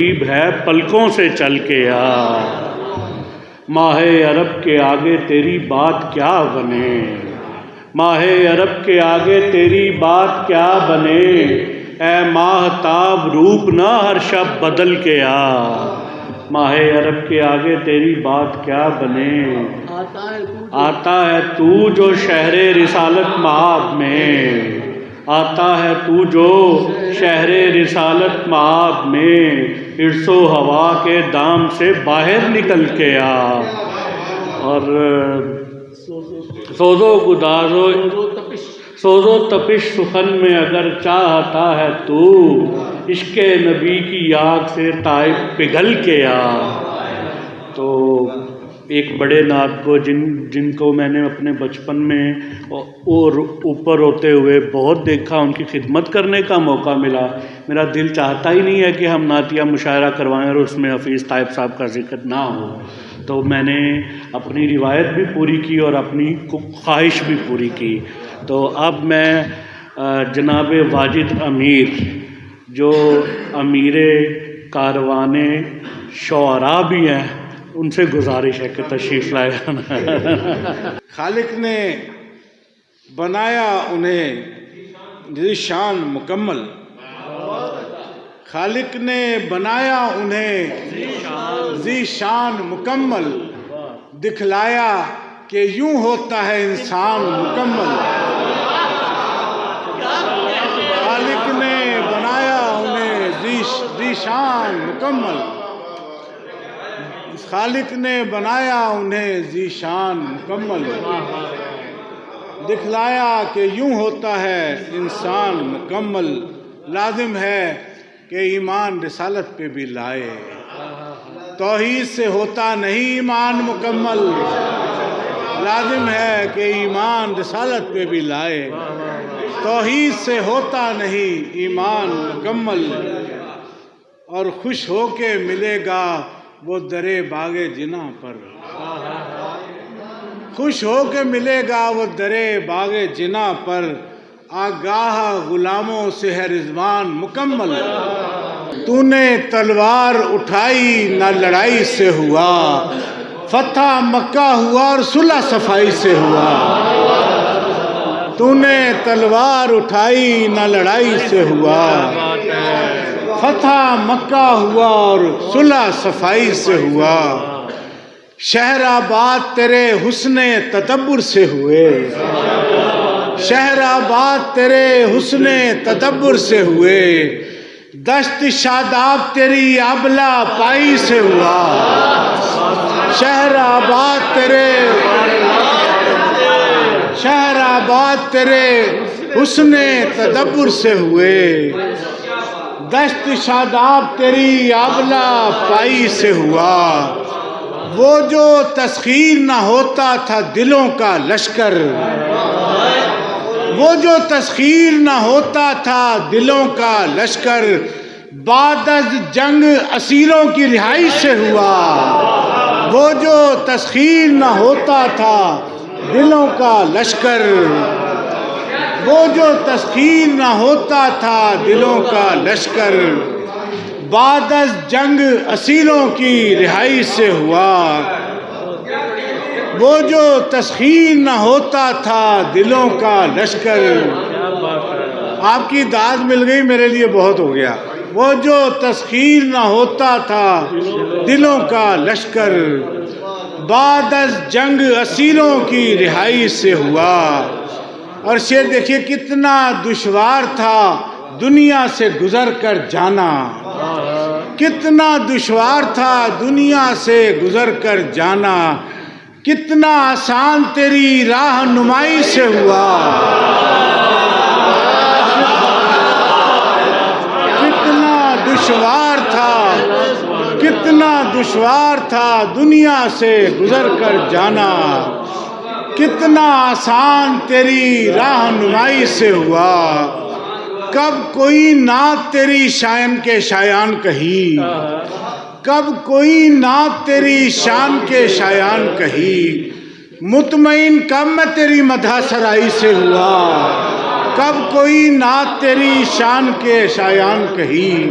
قریب ہے پلکوں سے چل کے آ، ماہ عرب کے آگے تیری بات کیا بنے، ماہ عرب کے آگے تیری بات کیا بنے، اے ماہتاب روپ نہ ہر شب بدل کے آ، ماہ عرب کے آگے تیری بات کیا بنے۔ آتا ہے تو جو شہر رسالت مآب میں، آتا ہے تو جو شہر رسالت مآب میں، عرص و ہوا کے دام سے باہر نکل کے آ، اور سوز و گداز و سوز و تپش سخن میں اگر چاہتا ہے تو، عشق نبی کی آگ سے طائف پگھل کے آ۔ تو ایک بڑے نعت کو جن کو میں نے اپنے بچپن میں اور اوپر ہوتے ہوئے بہت دیکھا، ان کی خدمت کرنے کا موقع ملا، میرا دل چاہتا ہی نہیں ہے کہ ہم نعتیہ مشاعرہ کروائیں اور اس میں حفیظ طائف صاحب کا ذکر نہ ہو۔ تو میں نے اپنی روایت بھی پوری کی اور اپنی خواہش بھی پوری کی۔ تو اب میں جناب واجد امیر، جو امیر کاروان شعراء بھی ہیں، ان سے گزارش ہے کہ تشریف لائے۔ خالق نے بنایا انہیں ذی شان مکمل، خالق نے بنایا انہیں ذی شان مکمل، دکھلایا کہ یوں ہوتا ہے انسان مکمل، خالق نے بنایا انہیں ذی شان مکمل، خالق نے بنایا انہیں ذی شان مکمل، دکھلایا کہ یوں ہوتا ہے انسان مکمل، لازم ہے کہ ایمان رسالت پہ بھی لائے، توحید سے ہوتا نہیں ایمان مکمل، لازم ہے کہ ایمان رسالت پہ بھی لائے، توحید سے ہوتا نہیں ایمان مکمل، اور خوش ہو کے ملے گا وہ درِ باغ جناں پر، خوش ہو کے ملے گا وہ درِ باغ جناں پر، آگاہ غلاموں سے ہے رضوان مکمل، تو نے تلوار اٹھائی نہ لڑائی سے ہوا، فتح مکہ ہوا اور صلح صفائی سے ہوا، تو نے تلوار اٹھائی نہ لڑائی سے ہوا، فتح مکہ ہوا اور صلح صفائی سے ہوا، شہر آباد تیرے حسن تدبر سے ہوئے، شہر آباد تیرے حسن تدبر سے ہوئے، دشت شاداب تیری آبلا پائی سے ہوا، شہر آباد تیرے حسن تدبر سے ہوئے، دشت شاداب تیری آبلا پائی سے ہوا، وہ جو تسخیر نہ ہوتا تھا دلوں کا لشکر، وہ جو تسخیر نہ ہوتا تھا دلوں کا لشکر، بعد از جنگ اسیروں کی رہائی سے ہوا، وہ جو تسخیر نہ ہوتا تھا دلوں کا لشکر، وہ جو تسخیر نہ ہوتا تھا دلوں کا لشکر، بعد از جنگ اسیروں کی رہائی سے ہوا، وہ جو تسخیر نہ ہوتا تھا دلوں کا لشکر۔ آپ کی داد مل گئی، میرے لیے بہت ہو گیا۔ وہ جو تسخیر نہ ہوتا تھا دلوں کا لشکر، بعد از جنگ اسیروں کی رہائی سے ہوا۔ اور شعر دیکھیے کتنا دشوار تھا دنیا سے گزر کر جانا، کتنا دشوار تھا دنیا سے گزر کر جانا، کتنا آسان تیری راہ نمائی سے ہوا، کتنا دشوار تھا دنیا سے گزر کر جانا، کتنا آسان تیری راہ نمائی سے ہوا، کب کوئی نعت تیری شان کے شایان کہی، کب کوئی نعت تیری شان کے شایان کہی، مطمئن کب میں تیری مدح سرائی سے ہوا، کب کوئی نعت تیری شان کے شایان کہی،